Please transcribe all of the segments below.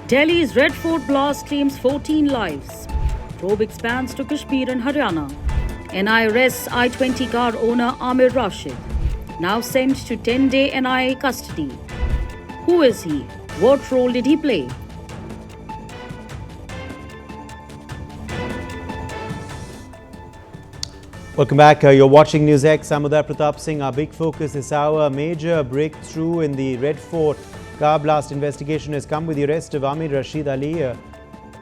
Delhi's Red Fort blast claims 14 lives. Probe expands to Kashmir and Haryana. NIA arrests I-20 car owner Amir Rashid, now sent to 10-day NIA custody. Who is he? What role did he play? Welcome back. You're watching NewsX. I'm Uday Pratap Singh. Our big focus this hour, a major breakthrough in the Red Fort car blast investigation has come with the arrest of Amir Rashid Ali, a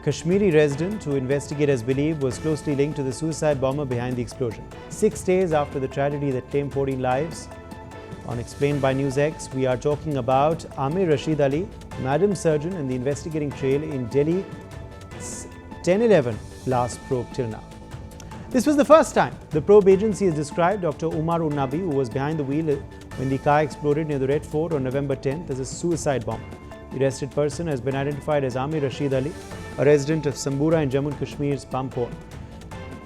Kashmiri resident who investigators believe was closely linked to the suicide bomber behind the explosion. 6 days after the tragedy that claimed 14 lives. On Explained by NewsX, we are talking about Amir Rashid Ali, Madam Surgeon, and the investigating trail in Delhi 10/11 blast probe till now. This was the first time the probe agency has described Dr. Umar Nabi, who was behind the wheel when the car exploded near the Red Fort on November 10th, as a suicide bomber. The arrested person has been identified as Amir Rashid Ali, a resident of Sambura in Jammu and Kashmir's Pampore.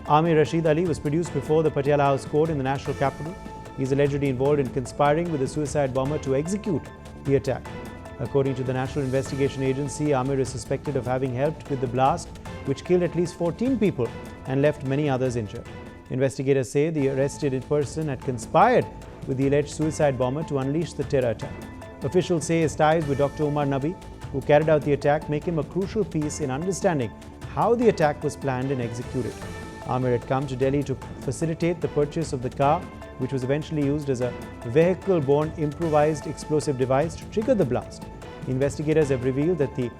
Amir Rashid Ali was produced before the Patiala House Court in the national capital. He is allegedly involved in conspiring with the suicide bomber to execute the attack. According to the National Investigation Agency, Amir is suspected of having helped with the blast, which killed at least 14 people and left many others injured. Investigators say the arrested person had conspired with the alleged suicide bomber to unleash the terror attack. Officials say his ties with Dr. Umar Nabi, who carried out the attack, make him a crucial piece in understanding how the attack was planned and executed. Amir had come to Delhi to facilitate the purchase of the car, which was eventually used as a vehicle-borne improvised explosive device to trigger the blast. Investigators have revealed that the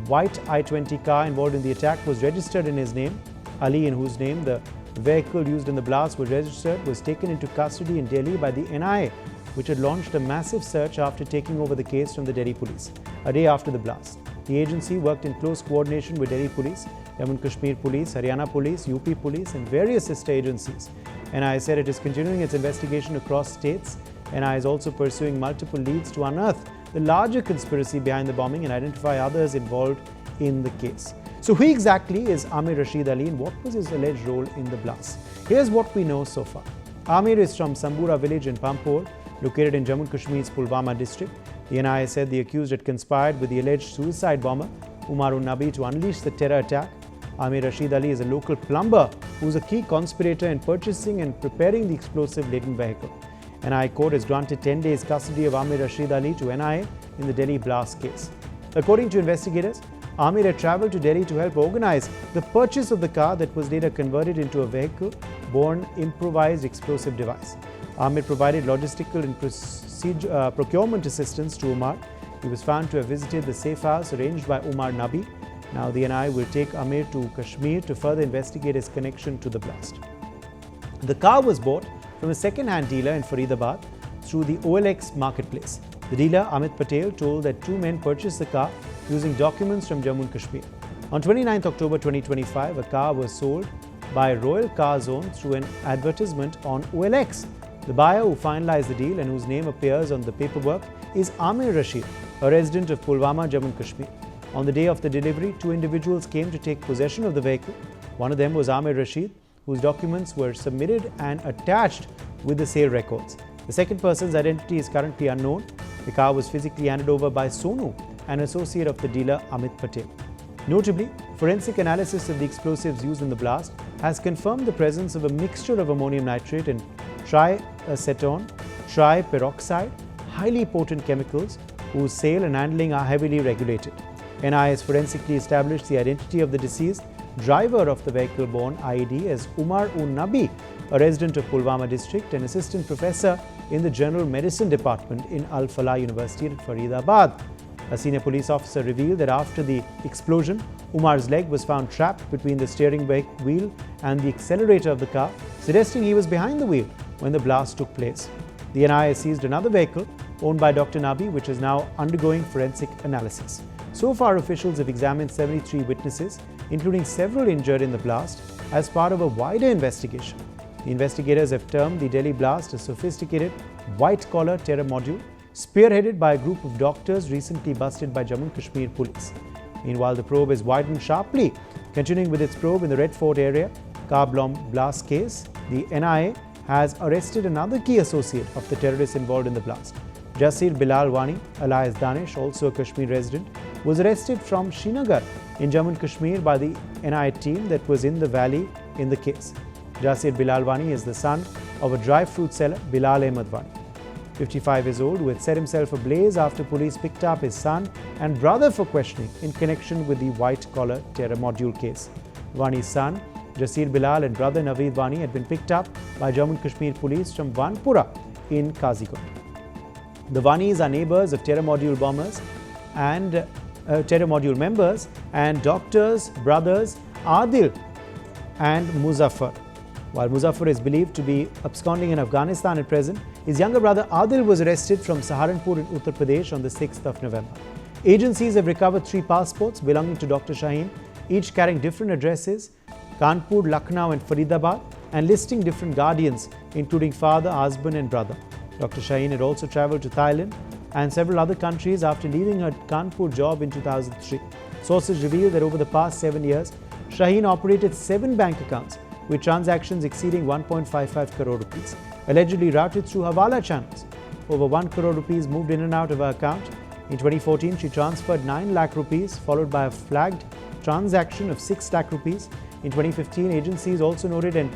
white I-20 car involved in the attack was registered in his name. Ali, in whose name the vehicle used in the blast was registered, was taken into custody in Delhi by the NIA, which had launched a massive search after taking over the case from the Delhi police a day after the blast. The agency worked in close coordination with Delhi police, Jammu and Kashmir police, Haryana police, UP police, and various sister agencies. NIA said it is continuing its investigation across states. NIA is also pursuing multiple leads to unearth the larger conspiracy behind the bombing and identify others involved in the case. So who exactly is Amir Rashid Ali and what was his alleged role in the blast? Here's what we know so far. Amir is from Sambura village in Pampore, located in Jammu and Kashmir's Pulwama district. The NIA said the accused had conspired with the alleged suicide bomber Umar Nabi to unleash the terror attack. Amir Rashid Ali is a local plumber who is a key conspirator in purchasing and preparing the explosive-laden vehicle. NIA court has granted 10 days custody of Amir Rashid Ali to NIA in the Delhi blast case. According to investigators, Amir had travelled to Delhi to help organize the purchase of the car that was later converted into a vehicle-borne improvised explosive device. Amir provided logistical and procurement assistance to Umar. He was found to have visited the safe house arranged by Umar Nabi. Now the NIA will take Amir to Kashmir to further investigate his connection to the blast. The car was bought from a second-hand dealer in Faridabad through the OLX marketplace. The dealer, Amit Patel, told that two men purchased the car using documents from Jammu and Kashmir. On 29 October 2025, a car was sold by Royal Car Zone through an advertisement on OLX. The buyer who finalized the deal and whose name appears on the paperwork is Amir Rashid, a resident of Pulwama, Jammu and Kashmir. On the day of the delivery, two individuals came to take possession of the vehicle. One of them was Amir Rashid, whose documents were submitted and attached with the sale records. The second person's identity is currently unknown. The car was physically handed over by Sonu, an associate of the dealer Amit Patel. Notably, forensic analysis of the explosives used in the blast has confirmed the presence of a mixture of ammonium nitrate and triacetone, triperoxide, highly potent chemicals whose sale and handling are heavily regulated. NIA has forensically established the identity of the deceased driver of the vehicle-borne IED as Umar Nabi, a resident of Pulwama district and assistant professor in the General Medicine Department in Al Falah University at Faridabad. A senior police officer revealed that after the explosion, Umar's leg was found trapped between the steering wheel and the accelerator of the car, suggesting he was behind the wheel when the blast took place. The NIA seized another vehicle owned by Dr. Nabi, which is now undergoing forensic analysis. So far, officials have examined 73 witnesses, including several injured in the blast, as part of a wider investigation. The investigators have termed the Delhi blast a sophisticated white-collar terror module, spearheaded by a group of doctors recently busted by Jammu and Kashmir police. Meanwhile, the probe has widened sharply. Continuing with its probe in the Red Fort area car bomb blast case, the NIA has arrested another key associate of the terrorists involved in the blast. Jasir Bilal Wani, alias Danish, also a Kashmir resident, was arrested from Srinagar in Jammu and Kashmir by the NI team that was in the valley in the case. Jasir Bilal Wani is the son of a dry fruit seller, Bilal Ahmed Wani, 55 years old, who had set himself ablaze after police picked up his son and brother for questioning in connection with the white-collar terror module case. Wani's son, Jasir Bilal, and brother Naveed Wani had been picked up by Jammu and Kashmir police from Vanpura in Kazikot. The Wanis are neighbours of terror module bombers and terror module members and doctors, brothers Adil and Muzaffar. While Muzaffar is believed to be absconding in Afghanistan at present, his younger brother Adil was arrested from Saharanpur in Uttar Pradesh on the 6th of November. Agencies have recovered 3 passports belonging to Dr. Shaheen, each carrying different addresses, Kanpur, Lucknow and Faridabad, and listing different guardians, including father, husband and brother. Dr. Shaheen had also travelled to Thailand and several other countries after leaving her Kanpur job in 2003. Sources reveal that over the past 7 years, Shaheen operated 7 bank accounts with transactions exceeding 1.55 crore rupees, allegedly routed through Hawala channels. Over 1 crore rupees moved in and out of her account. In 2014, she transferred 9 lakh rupees, followed by a flagged transaction of 6 lakh rupees. In 2015, agencies also noted an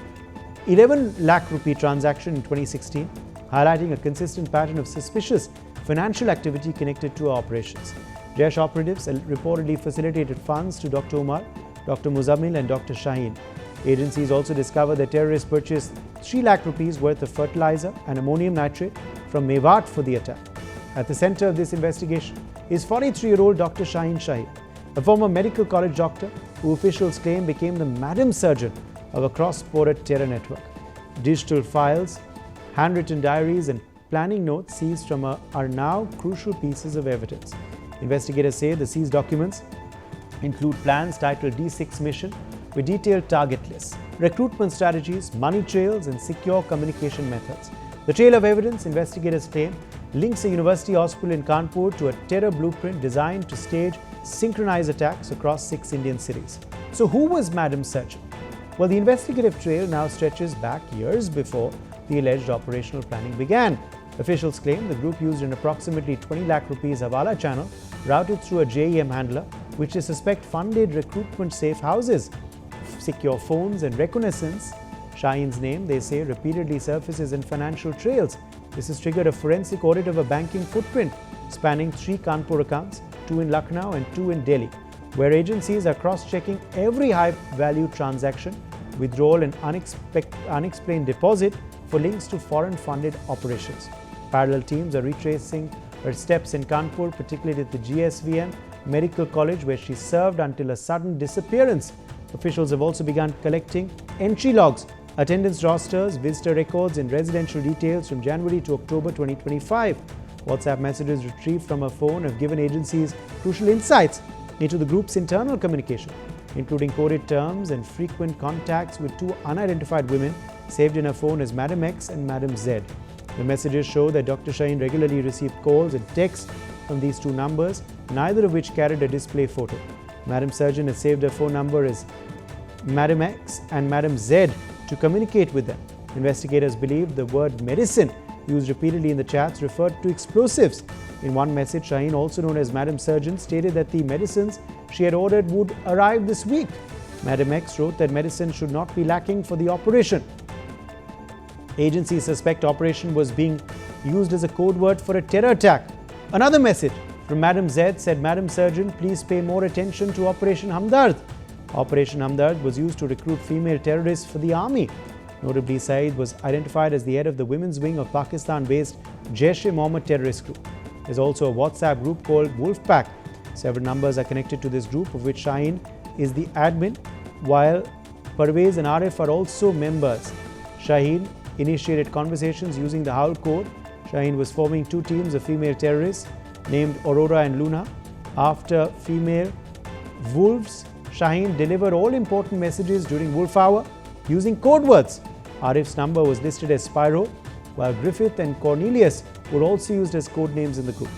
11 lakh rupee transaction in 2016, highlighting a consistent pattern of suspicious financial activity connected to her operations. Jaish operatives reportedly facilitated funds to Dr. Umar, Dr. Muzammil and Dr. Shaheen. Agencies also discovered that terrorists purchased 3 lakh rupees worth of fertilizer and ammonium nitrate from Mewat for the attack. At the center of this investigation is 43-year-old Dr. Shaheen Shahid, a former medical college doctor who officials claim became the madam surgeon of a cross-border terror network. Digital files, handwritten diaries and planning notes seized from her are now crucial pieces of evidence. Investigators say the seized documents include plans titled D6 Mission with detailed target lists, recruitment strategies, money trails and secure communication methods. The trail of evidence, investigators claim, links a university hospital in Kanpur to a terror blueprint designed to stage synchronized attacks across 6 Indian cities. So who was Madam Surgeon? Well, the investigative trail now stretches back years before the alleged operational planning began. Officials claim the group used an approximately 20 lakh rupees Hawala channel routed through a JEM handler, which they suspect funded recruitment safe houses, secure phones and reconnaissance. Shaheen's name, they say, repeatedly surfaces in financial trails. This has triggered a forensic audit of a banking footprint spanning 3 Kanpur accounts, 2 in Lucknow and 2 in Delhi, where agencies are cross-checking every high-value transaction, withdrawal and unexplained deposit for links to foreign-funded operations. Parallel teams are retracing her steps in Kanpur, particularly at the GSVM Medical College, where she served until a sudden disappearance. Officials have also begun collecting entry logs, attendance rosters, visitor records and residential details from January to October 2025. WhatsApp messages retrieved from her phone have given agencies crucial insights into the group's internal communication, including coded terms and frequent contacts with 2 unidentified women saved in her phone as Madam X and Madam Z. The messages show that Dr. Shaheen regularly received calls and texts from these 2 numbers, neither of which carried a display photo. Madam Surgeon has saved her phone number as Madam X and Madam Z to communicate with them. Investigators believe the word medicine used repeatedly in the chats referred to explosives. In one message, Shaheen, also known as Madam Surgeon, stated that the medicines she had ordered would arrive this week. Madam X wrote that medicine should not be lacking for the operation. Agencies suspect operation was being used as a code word for a terror attack. Another message from Madam Z said, Madam Surgeon, please pay more attention to Operation Hamdard. Operation Hamdard was used to recruit female terrorists for the army. Notably, Saeed was identified as the head of the women's wing of Pakistan-based Jaish-e-Mohammed terrorist group. There's also a WhatsApp group called Wolfpack. Several numbers are connected to this group, of which Shaheen is the admin, while Parvez and Arif are also members. Shaheen initiated conversations using the Howl code. Shaheen was forming 2 teams of female terrorists named Aurora and Luna. After female wolves, Shaheen delivered all important messages during Wolf Hour using code words. Arif's number was listed as Spyro, while Griffith and Cornelius were also used as code names in the group.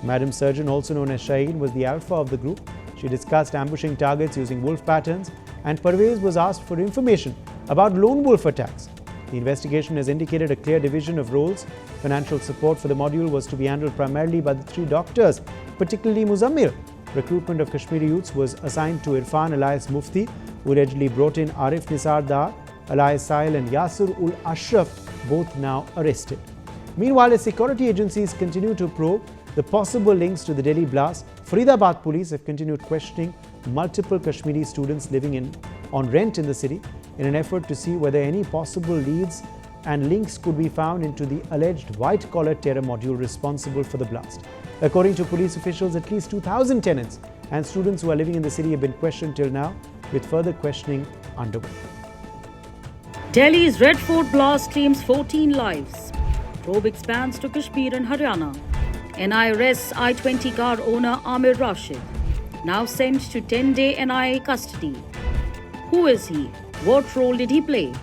Madam Surgeon, also known as Shaheen, was the alpha of the group. She discussed ambushing targets using wolf patterns, and Parvez was asked for information about lone wolf attacks. The investigation has indicated a clear division of roles. Financial support for the module was to be handled primarily by the 3 doctors, particularly Muzammil, recruitment of Kashmiri youths was assigned to Irfan alias Mufti, who allegedly brought in Arif Nisar Dar alias Sahil and Yasir ul Ashraf, both now arrested. Meanwhile, as security agencies continue to probe the possible links to the Delhi blast, Faridabad police have continued questioning multiple Kashmiri students living on rent in the city in an effort to see whether any possible leads and links could be found into the alleged white-collar terror module responsible for the blast. According to police officials, at least 2,000 tenants and students who are living in the city have been questioned till now, with further questioning underway. Delhi's Red Fort blast claims 14 lives. Probe expands to Kashmir and Haryana. NI arrests I-20 car owner Amir Rashid, now sent to 10-day NIA custody. Who is he? What role did he play?